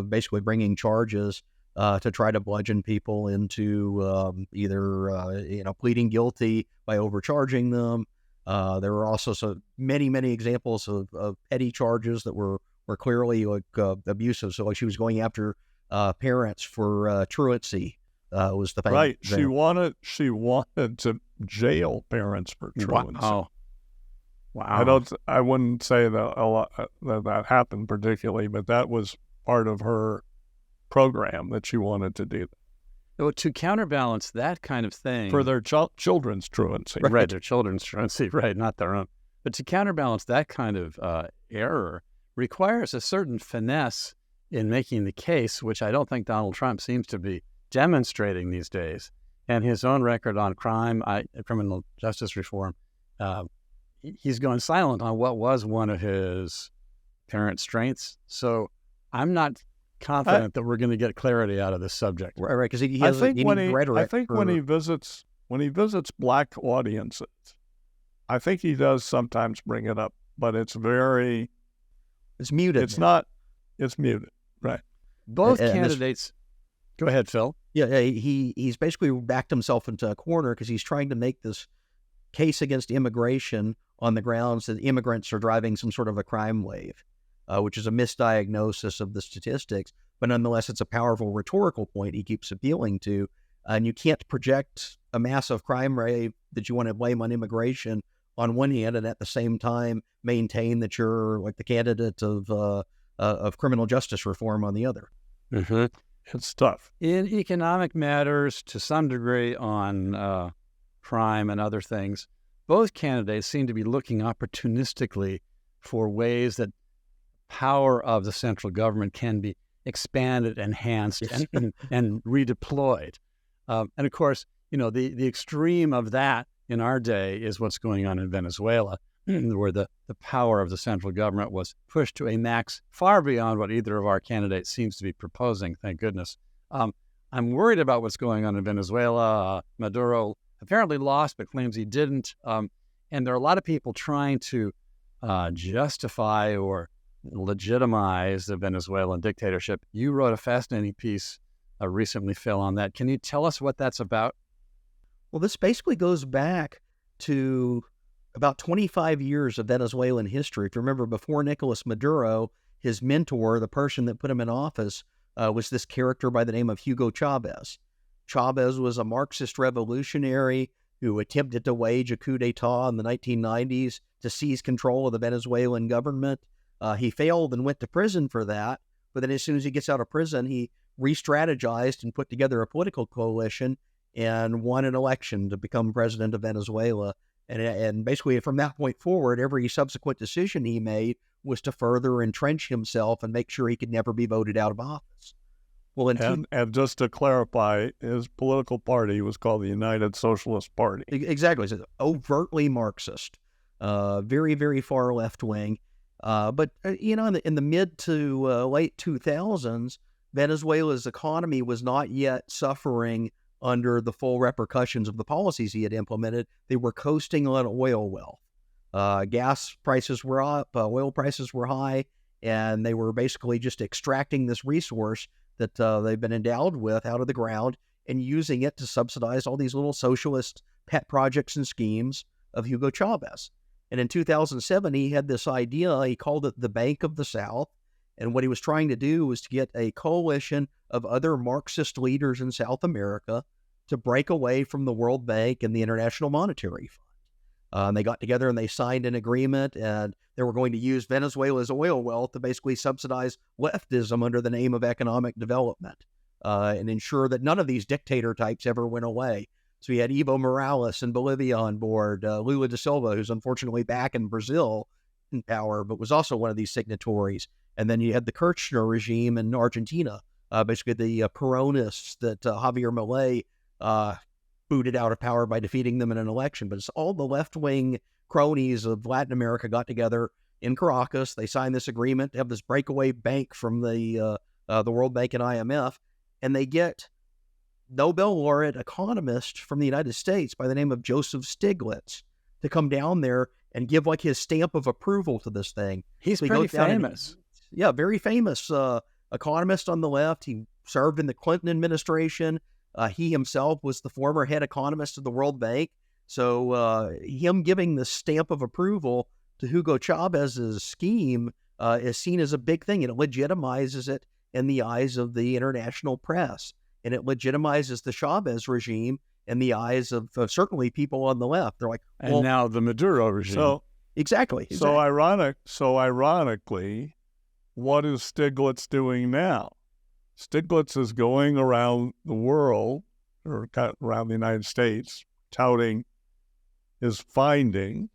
basically bringing charges to try to bludgeon people into either pleading guilty by overcharging them. There were also so many examples of petty charges that were clearly abusive. So like she was going after parents for truancy. Was the right? She wanted to jail parents for truancy. Wow. I wouldn't say that a lot that happened particularly, but that was part of her program that she wanted to do. So to counterbalance that kind of thing for their children's truancy, right? Their children's truancy, right? Not their own. But to counterbalance that kind of error requires a certain finesse in making the case, which I don't think Donald Trump seems to be demonstrating these days. And his own record on criminal justice reform, he's gone silent on what was one of his apparent strengths. So I'm not confident that we're going to get clarity out of this subject. Right, because he has rhetoric. I think when he visits black audiences, I think he does sometimes bring it up, but it's muted. It's muted, right? Both candidates. Go ahead, Phil. Yeah, he's basically backed himself into a corner because he's trying to make this case against immigration on the grounds that immigrants are driving some sort of a crime wave, which is a misdiagnosis of the statistics. But nonetheless, it's a powerful rhetorical point he keeps appealing to. And you can't project a massive crime wave that you want to blame on immigration on one hand, and at the same time maintain that you're like the candidate of criminal justice reform on the other. Mm-hmm. It's tough. In economic matters, to some degree on crime and other things, both candidates seem to be looking opportunistically for ways that power of the central government can be expanded, enhanced, and redeployed. And of course, the extreme of that in our day is what's going on in Venezuela, where the power of the central government was pushed to a max far beyond what either of our candidates seems to be proposing, thank goodness. I'm worried about what's going on in Venezuela. Maduro apparently lost, but claims he didn't. And there are a lot of people trying to justify or legitimize the Venezuelan dictatorship. You wrote a fascinating piece recently, Phil, on that. Can you tell us what that's about? Well, this basically goes back to about 25 years of Venezuelan history. If you remember, before Nicolas Maduro, his mentor, the person that put him in office, was this character by the name of Hugo Chavez. Chavez was a Marxist revolutionary who attempted to wage a coup d'etat in the 1990s to seize control of the Venezuelan government. He failed and went to prison for that. But then as soon as he gets out of prison, he re-strategized and put together a political coalition and won an election to become president of Venezuela. And basically from that point forward, every subsequent decision he made was to further entrench himself and make sure he could never be voted out of office. Well, and just to clarify, his political party was called the United Socialist Party. Exactly. It's overtly Marxist, very, very far left-wing. But in the mid to late 2000s, Venezuela's economy was not yet suffering under the full repercussions of the policies he had implemented. They were coasting on oil wealth. Gas prices were up, oil prices were high, and they were basically just extracting this resource that they've been endowed with out of the ground and using it to subsidize all these little socialist pet projects and schemes of Hugo Chavez. And in 2007, he had this idea. He called it the Bank of the South. And what he was trying to do was to get a coalition of other Marxist leaders in South America to break away from the World Bank and the International Monetary Fund. And they got together and they signed an agreement, and they were going to use Venezuela's oil wealth to basically subsidize leftism under the name of economic development, and ensure that none of these dictator types ever went away. So you had Evo Morales in Bolivia on board, Lula da Silva, who's unfortunately back in Brazil in power, but was also one of these signatories. And then you had the Kirchner regime in Argentina, basically the Peronists that Javier Milei booted out of power by defeating them in an election. But it's all the left-wing cronies of Latin America got together in Caracas. They signed this agreement to have this breakaway bank from the World Bank and IMF, and they get Nobel laureate economist from the United States by the name of Joseph Stiglitz to come down there and give like his stamp of approval to this thing. He's so pretty famous. Very famous economist on the left. He served in the Clinton administration. He himself was the former head economist of the World Bank. So him giving the stamp of approval to Hugo Chavez's scheme is seen as a big thing, and it legitimizes it in the eyes of the international press. And it legitimizes the Chavez regime in the eyes of certainly people on the left. They're like, well, and now the Maduro regime. Exactly. So ironically, what is Stiglitz doing now? Stiglitz is going around the world, or around the United States, touting his finding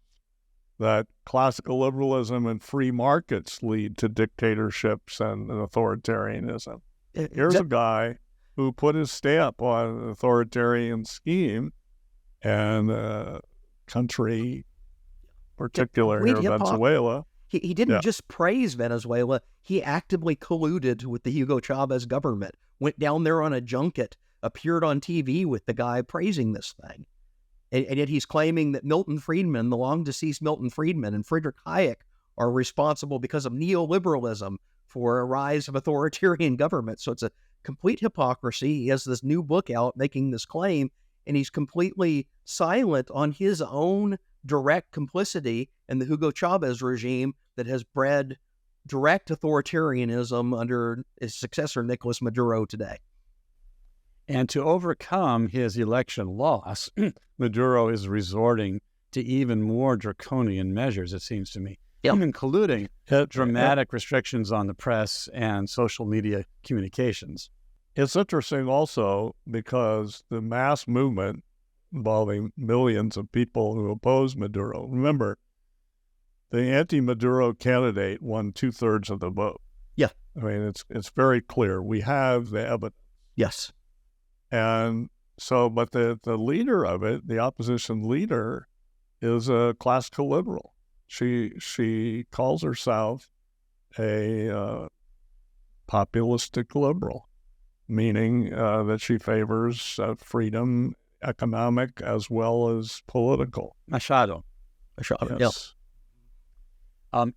that classical liberalism and free markets lead to dictatorships and authoritarianism. Here's a guy who put his stamp on an authoritarian scheme, and country, particular here, Venezuela. He didn't just praise Venezuela. He actively colluded with the Hugo Chavez government, went down there on a junket, appeared on TV with the guy praising this thing. And yet he's claiming that Milton Friedman, the long-deceased Milton Friedman, and Friedrich Hayek are responsible because of neoliberalism for a rise of authoritarian government. So it's a complete hypocrisy. He has this new book out making this claim, and he's completely silent on his own direct complicity in the Hugo Chavez regime that has bred direct authoritarianism under his successor, Nicolas Maduro, today. And to overcome his election loss, Maduro is resorting to even more draconian measures, it seems to me, including dramatic restrictions on the press and social media communications. It's interesting also because the mass movement involving millions of people who oppose Maduro. Remember, the anti-Maduro candidate won 2/3 of the vote. Yeah. I mean, it's very clear. We have the evidence. Yes. And so, but the leader of it, the opposition leader, is a classical liberal. She calls herself a populistic liberal, meaning that she favors freedom, economic as well as political. Machado. Yes.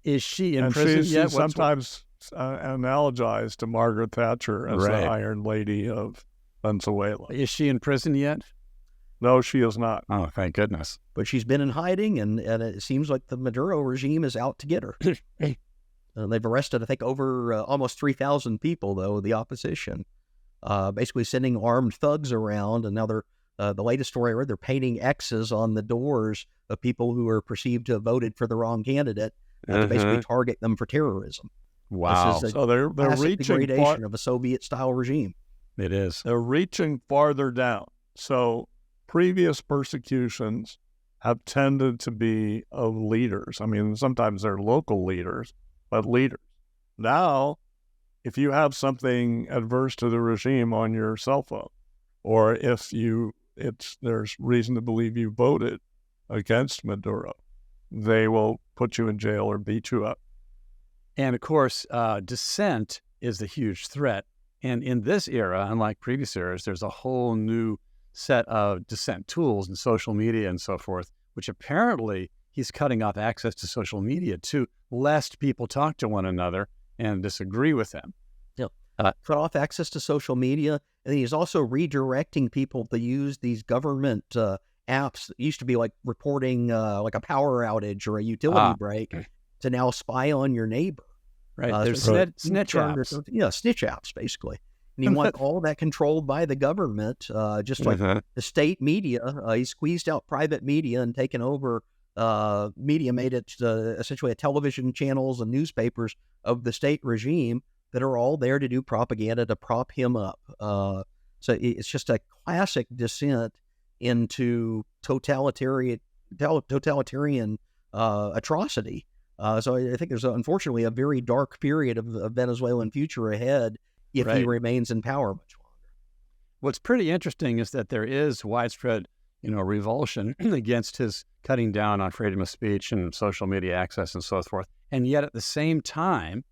Is she in prison yet? She's sometimes analogized to Margaret Thatcher as the Iron Lady of Venezuela. Is she in prison yet? No, she is not. Oh, thank goodness. But she's been in hiding, and it seems like the Maduro regime is out to get her. They've arrested, I think, over almost 3,000 people, though, the opposition, basically sending armed thugs around. And now they're, the latest story I read, they're painting X's on the doors of people who are perceived to have voted for the wrong candidate to basically target them for terrorism. Wow. This is so they're reaching degradation of a Soviet-style regime. It is. They're reaching farther down. So previous persecutions have tended to be of leaders. I mean, sometimes they're local leaders, but leaders. Now, if you have something adverse to the regime on your cell phone, or if there's reason to believe you voted against Maduro, they will put you in jail or beat you up. And of course, dissent is the huge threat. And in this era, unlike previous eras, there's a whole new set of dissent tools and social media and so forth, which apparently he's cutting off access to social media too, lest people talk to one another and disagree with him. Cut off access to social media. And he's also redirecting people to use these government apps that used to be like reporting like a power outage or a utility break to now spy on your neighbor. Right. There's snitch apps. Snitch apps, basically. And you want all that controlled by the government, just like the state media. He squeezed out private media and taken over media made it essentially a television channels and newspapers of the state regime that are all there to do propaganda to prop him up. So it's just a classic descent into totalitarian atrocity. So I think there's unfortunately a very dark period of Venezuelan future ahead if he remains in power much longer. What's pretty interesting is that there is widespread, revulsion against his cutting down on freedom of speech and social media access and so forth. And yet at the same time,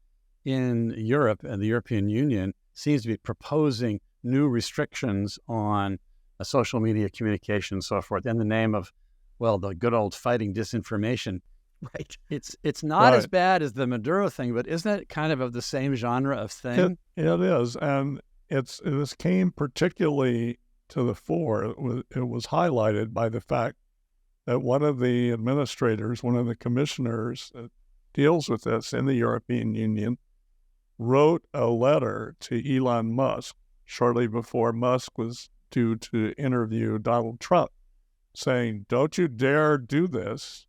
in Europe and the European Union seems to be proposing new restrictions on social media communication and so forth in the name of, the good old fighting disinformation. Right. It's not as bad as the Maduro thing, but isn't it kind of the same genre of thing? It is, and this came particularly to the fore. It was highlighted by the fact that one of the administrators, one of the commissioners that deals with this in the European Union, wrote a letter to Elon Musk shortly before Musk was due to interview Donald Trump, saying, "Don't you dare do this.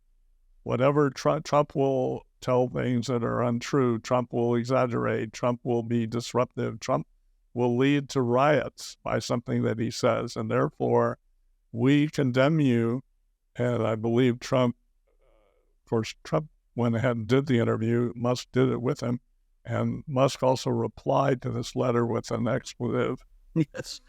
Whatever Trump will tell things that are untrue. Trump will exaggerate. Trump will be disruptive. Trump will lead to riots by something that he says. And therefore, we condemn you." And I believe Trump, of course, Trump went ahead and did the interview. Musk did it with him. And Musk also replied to this letter with an expletive. Yes.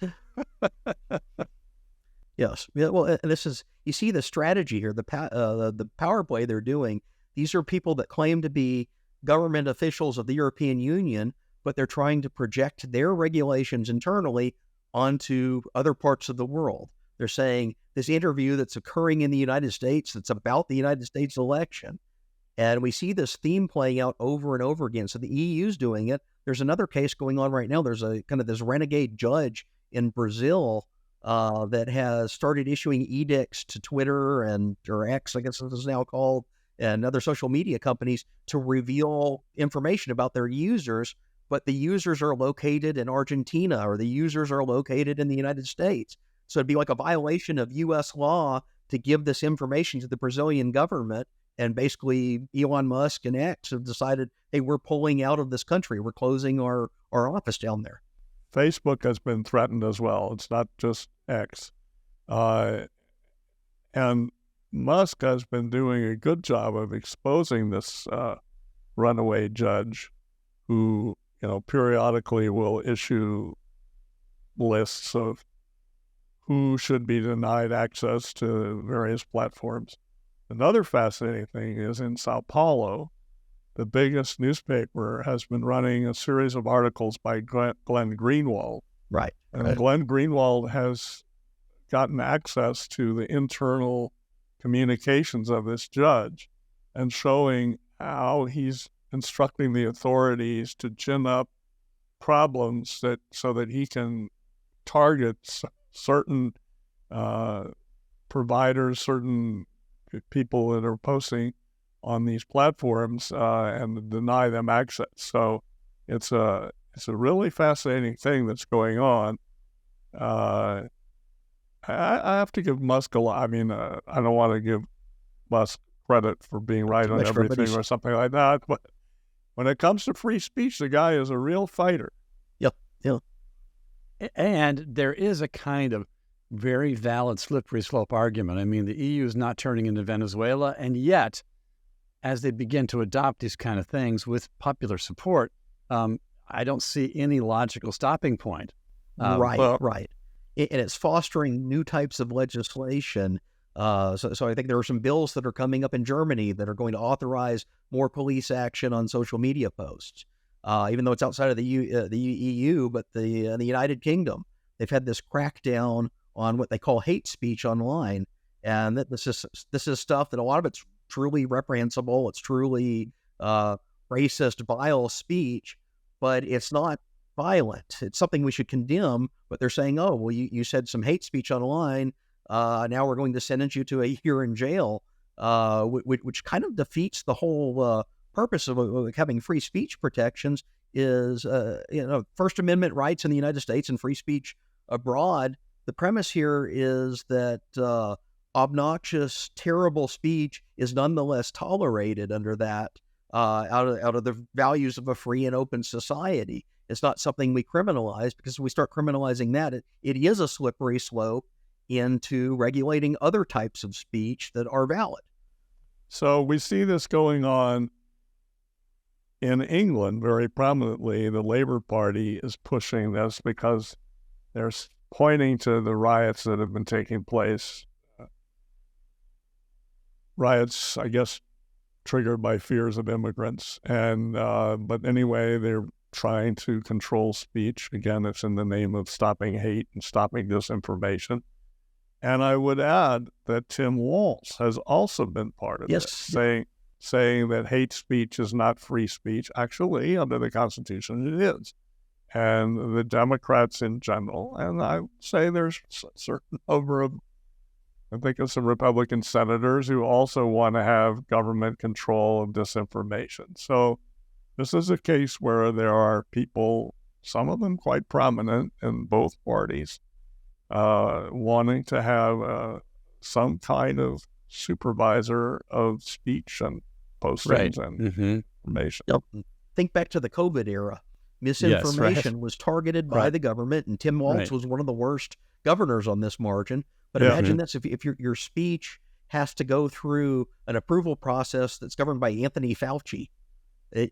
Yes. Yeah, well, and this is, you see the strategy here, the power play they're doing. These are people that claim to be government officials of the European Union, but they're trying to project their regulations internally onto other parts of the world. They're saying this interview that's occurring in the United States, that's about the United States election. And we see this theme playing out over and over again. So the EU's doing it. There's another case going on right now. There's a kind of this renegade judge in Brazil that has started issuing edicts to Twitter or X, I guess it is now called, and other social media companies to reveal information about their users, but the users are located in Argentina or the users are located in the United States. So it'd be like a violation of U.S. law to give this information to the Brazilian government. And basically, Elon Musk and X have decided, hey, we're pulling out of this country. We're closing our office down there. Facebook has been threatened as well. It's not just X. And Musk has been doing a good job of exposing this runaway judge who, periodically will issue lists of who should be denied access to various platforms. Another fascinating thing is in Sao Paulo, the biggest newspaper has been running a series of articles by Glenn Greenwald. Right. And Glenn Greenwald has gotten access to the internal communications of this judge and showing how he's instructing the authorities to gin up problems so that he can target certain providers, certain people that are posting on these platforms and deny them access. So it's a really fascinating thing that's going on. I have to give Musk a lot. I mean, I don't want to give Musk credit for being right on everything or something like that, but when it comes to free speech, the guy is a real fighter. Yep. Yeah. And there is a kind of very valid slippery slope argument. I mean, the EU is not turning into Venezuela, and yet, as they begin to adopt these kind of things with popular support, I don't see any logical stopping point. Right. And it's fostering new types of legislation. So I think there are some bills that are coming up in Germany that are going to authorize more police action on social media posts, even though it's outside of the EU, but the United Kingdom, they've had this crackdown on what they call hate speech online. And this is stuff that a lot of it's truly reprehensible. It's truly racist, vile speech, but it's not violent. It's something we should condemn, but they're saying, oh, well, you said some hate speech online. Now we're going to sentence you to a year in jail, which kind of defeats the whole purpose of having free speech protections is, First Amendment rights in the United States and free speech abroad. The premise here is that obnoxious, terrible speech is nonetheless tolerated under that out of the values of a free and open society. It's not something we criminalize, because if we start criminalizing that, it is a slippery slope into regulating other types of speech that are valid. So we see this going on in England very prominently. The Labour Party is pushing this because they're pointing to the riots that have been taking place. Riots, I guess, triggered by fears of immigrants. And but anyway, they're trying to control speech. Again, it's in the name of stopping hate and stopping disinformation. And I would add that Tim Walz has also been part of this, saying that hate speech is not free speech. Actually, under the Constitution, it is. And the Democrats in general, and I say there's a certain number of, I think it's some Republican senators who also want to have government control of disinformation. So this is a case where there are people, some of them quite prominent in both parties, wanting to have some kind of supervisor of speech and postings and information. Yep. Think back to the COVID era. Misinformation was targeted by the government, and Tim Walz was one of the worst governors on this margin. But imagine this, if your speech has to go through an approval process that's governed by Anthony Fauci.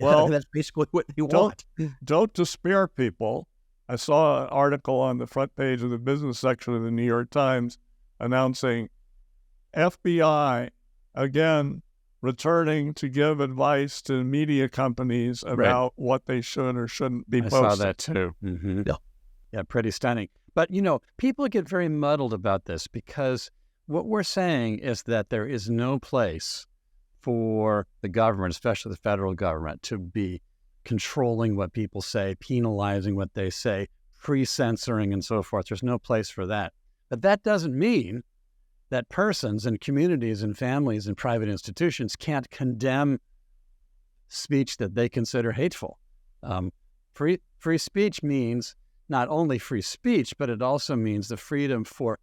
Well, that's basically what they want. Don't despair, people. I saw an article on the front page of the business section of the New York Times announcing FBI, again, returning to give advice to media companies about what they should or shouldn't be posting. I saw that too. Yeah, pretty stunning. But, people get very muddled about this, because what we're saying is that there is no place for the government, especially the federal government, to be controlling what people say, penalizing what they say, free censoring and so forth. There's no place for that. But that doesn't mean that persons and communities and families and private institutions can't condemn speech that they consider hateful. Free speech means not only free speech, but it also means the freedom for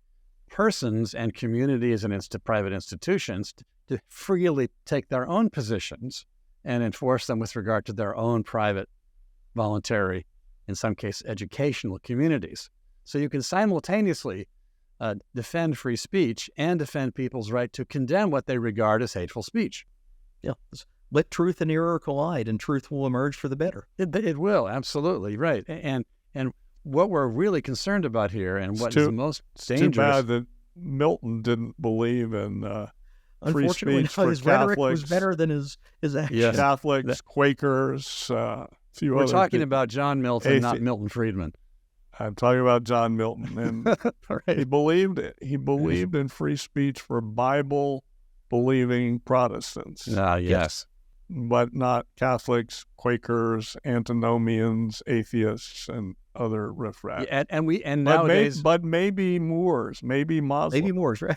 persons and communities and private institutions to freely take their own positions and enforce them with regard to their own private, voluntary, in some cases, educational communities. So you can simultaneously defend free speech and defend people's right to condemn what they regard as hateful speech. Yeah, let truth and error collide, and truth will emerge for the better. It will, absolutely, right. And what we're really concerned about here, and what is the most dangerous... It's too bad that Milton didn't believe in free speech for his Catholics. Rhetoric was better than his actions. Yes. Catholics, Quakers, a few We're other talking people. about John Milton, not Milton Friedman. I'm talking about John Milton, and he believed in free speech for Bible-believing Protestants. Yes. But not Catholics, Quakers, antinomians, atheists, and other riffraff. Yeah, and nowadays, but maybe Moors, maybe Muslims, maybe Moors, right?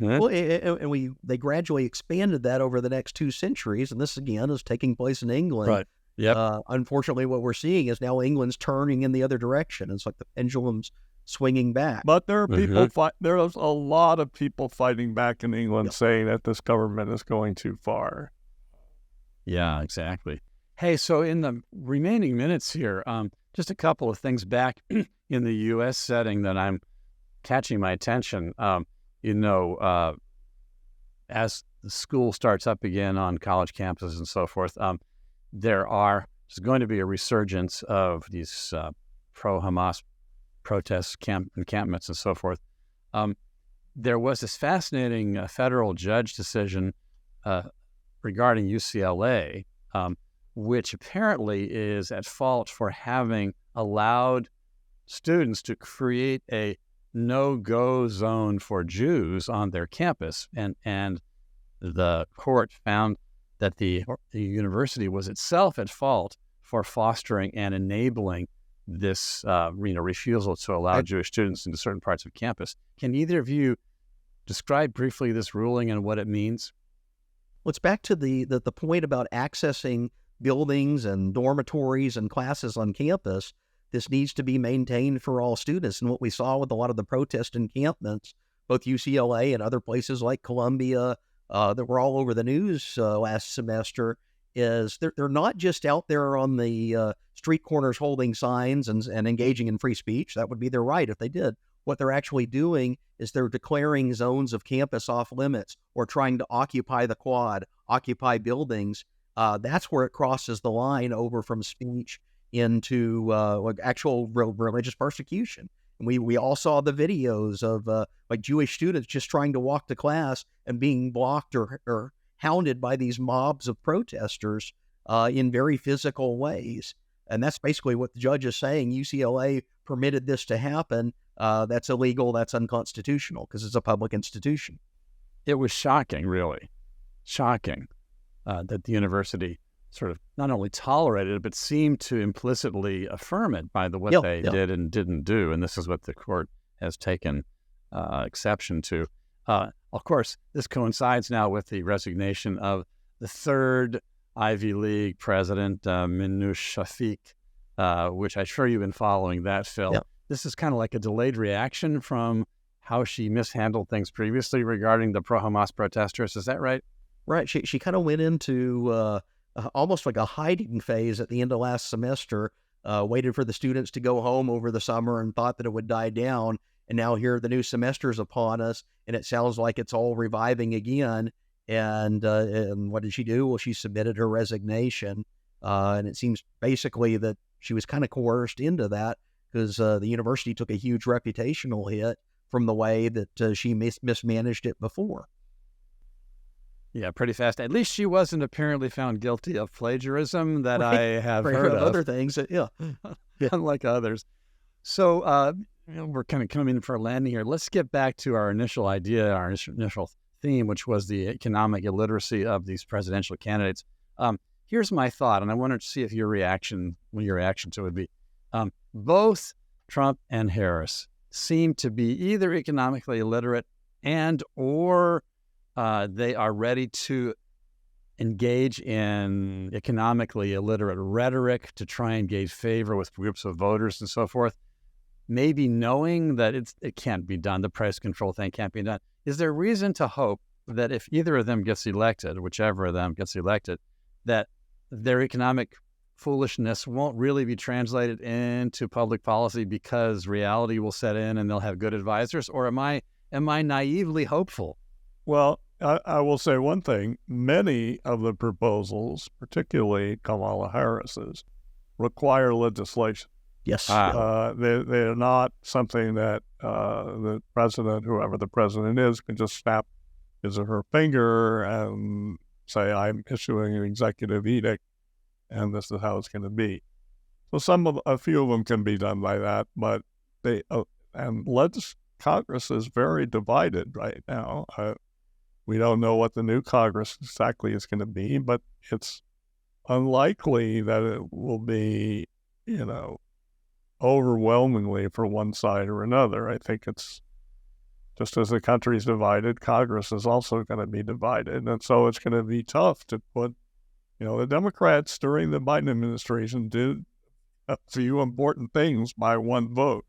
Well, and they gradually expanded that over the next 2 centuries, and this again is taking place in England. Right. Yep. Unfortunately, what we're seeing is now England's turning in the other direction. It's like the pendulum's swinging back. But there are people. There's a lot of people fighting back in England, saying that this government is going too far. Yeah, exactly. Hey, so in the remaining minutes here, just a couple of things back in the U.S. setting that I'm catching my attention. As the school starts up again on college campuses and so forth, there's going to be a resurgence of these pro-Hamas protests, encampments, and so forth. There was this fascinating federal judge decision regarding UCLA, which apparently is at fault for having allowed students to create a no-go zone for Jews on their campus. And the court found that the university was itself at fault for fostering and enabling this refusal to allow Jewish students into certain parts of campus. Can either of you describe briefly this ruling and what it means? Well, it's back to the point about accessing buildings and dormitories and classes on campus. This needs to be maintained for all students. And what we saw with a lot of the protest encampments both UCLA and other places like Columbia that were all over the news last semester, is they're not just out there on the street corners holding signs and engaging in free speech. That would be their right if they did. What they're actually doing is they're declaring zones of campus off limits or trying to occupy the quad, occupy buildings. That's where it crosses the line over from speech into actual religious persecution. And we all saw the videos of like Jewish students just trying to walk to class and being blocked or hounded by these mobs of protesters in very physical ways. And that's basically what the judge is saying. UCLA permitted this to happen. That's illegal. That's unconstitutional because it's a public institution. It was shocking, really shocking, that the university sort of not only tolerated it, but seemed to implicitly affirm it by what they did and didn't do. And this is what the court has taken exception to. Of course, this coincides now with the resignation of the third Ivy League president, Minouche Shafik, which I'm sure you've been following that, Phil. Yep. This is kind of like a delayed reaction from how she mishandled things previously regarding the pro-Hamas protesters. Is that right? Right. She kind of went into almost like a hiding phase at the end of last semester, waited for the students to go home over the summer and thought that it would die down. And now here the new semester's upon us, and it sounds like it's all reviving again. And what did she do? Well, she submitted her resignation. And it seems basically that she was kind of coerced into that because the university took a huge reputational hit from the way that she mismanaged it before. Yeah, pretty fast. At least she wasn't apparently found guilty of plagiarism that I have heard of. Other things, yeah. Unlike others. So we're kind of coming in for a landing here. Let's get back to our initial idea, our initial theme, which was the economic illiteracy of these presidential candidates. Here's my thought, and I wanted to see if your reaction to it would be. Both Trump and Harris seem to be either economically illiterate and or they are ready to engage in economically illiterate rhetoric to try and gain favor with groups of voters and so forth, maybe knowing that it can't be done, the price control thing can't be done. Is there reason to hope that if either of them gets elected, whichever of them gets elected, that their economic foolishness won't really be translated into public policy because reality will set in and they'll have good advisors? Or am I naively hopeful? Well, I will say one thing. Many of the proposals, particularly Kamala Harris's, require legislation. Yes. They're not something that the president, whoever the president is, can just snap his or her finger and say, I'm issuing an executive edict, and this is how it's going to be. So a few of them can be done by that, but Congress is very divided right now. We don't know what the new Congress exactly is going to be, but it's unlikely that it will be, overwhelmingly for one side or another. I think it's just as the country's divided, Congress is also going to be divided. And so it's going to be tough to put, the Democrats during the Biden administration did a few important things by one vote.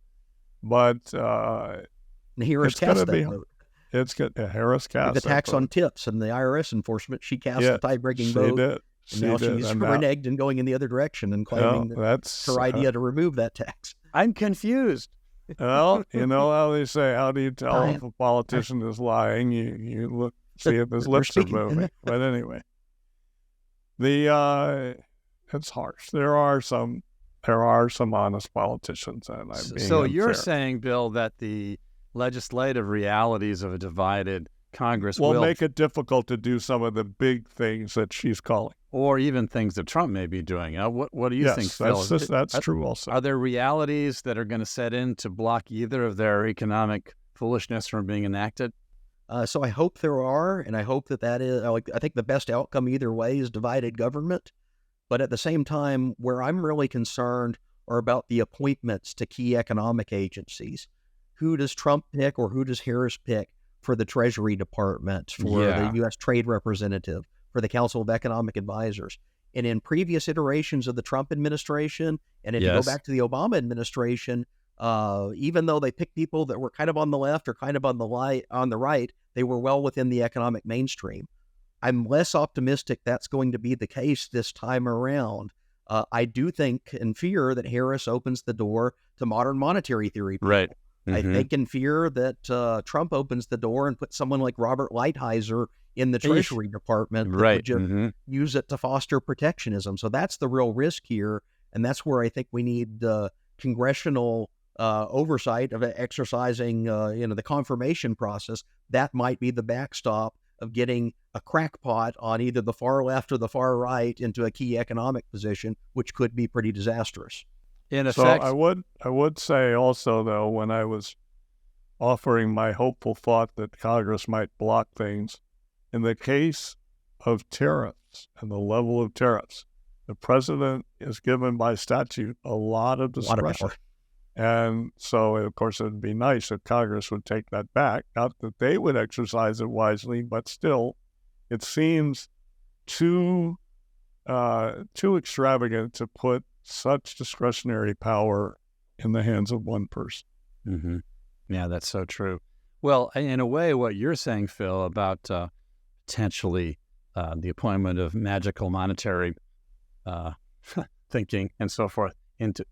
But Harris cast that vote. It's good. Harris cast the tax on tips and the IRS enforcement. She cast a tie-breaking vote. Did. And now she's reneged and going in the other direction and claiming that's her idea to remove that tax. I'm confused. Well, you know how they say, how do you tell if a politician is lying? You look, see if his lips are moving. But anyway, it's harsh. There are some honest politicians, and I'm being so unfair. You're saying, Bill, that the legislative realities of a divided Congress will make it difficult to do some of the big things that she's calling. Or even things that Trump may be doing. What do you think, Phil? That's true also. Are there realities that are going to set in to block either of their economic foolishness from being enacted? So I hope there are, and I hope that is, I think the best outcome either way is divided government. But at the same time, where I'm really concerned are about the appointments to key economic agencies. Who does Trump pick or who does Harris pick for the Treasury Department, for the U.S. Trade Representative, for the Council of Economic Advisors? And in previous iterations of the Trump administration, and if you go back to the Obama administration, even though they picked people that were kind of on the left or kind of on the right, they were well within the economic mainstream. I'm less optimistic that's going to be the case this time around. I do think and fear that Harris opens the door to modern monetary theory people. Right. I think and fear that Trump opens the door and puts someone like Robert Lighthizer in the Treasury Department that would just use it to foster protectionism. So that's the real risk here, and that's where I think we need congressional oversight of exercising the confirmation process. That might be the backstop of getting a crackpot on either the far left or the far right into a key economic position, which could be pretty disastrous. In effect, so I would say also, though, when I was offering my hopeful thought that Congress might block things, in the case of tariffs and the level of tariffs, the president is given by statute a lot of discretion. And so, of course, it would be nice if Congress would take that back. Not that they would exercise it wisely, but still, it seems too extravagant to put such discretionary power in the hands of one person. Mm-hmm. Yeah, that's so true. Well, in a way, what you're saying, Phil, about potentially the appointment of magical monetary thinking and so forth into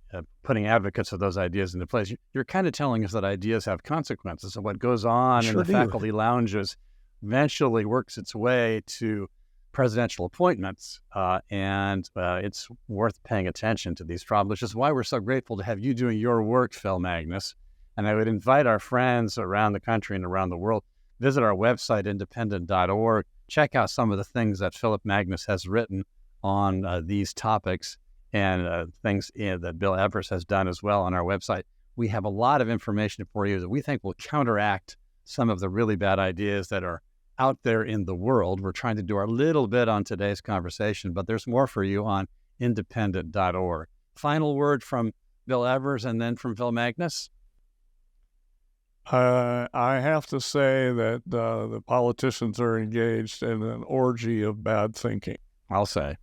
putting advocates of those ideas into place, you're kind of telling us that ideas have consequences. And what goes on in the faculty lounges eventually works its way to presidential appointments, and it's worth paying attention to these problems, which is why we're so grateful to have you doing your work, Phil Magnus. And I would invite our friends around the country and around the world, visit our website, independent.org, check out some of the things that Philip Magnus has written on these topics, and things that Bill Evers has done as well on our website. We have a lot of information for you that we think will counteract some of the really bad ideas that are out there in the world. We're trying to do our little bit on today's conversation, but there's more for you on independent.org. Final word from Bill Evers and then from Phil Magnus. I have to say that the politicians are engaged in an orgy of bad thinking. I'll say.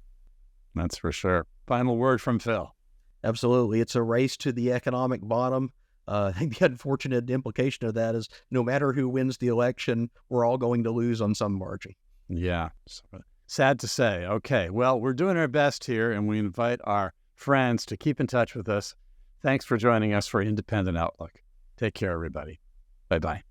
That's for sure. Final word from Phil. Absolutely. It's a race to the economic bottom. I think the unfortunate implication of that is no matter who wins the election, we're all going to lose on some margin. Yeah. Sad to say. Okay. Well, we're doing our best here, and we invite our friends to keep in touch with us. Thanks for joining us for Independent Outlook. Take care, everybody. Bye-bye.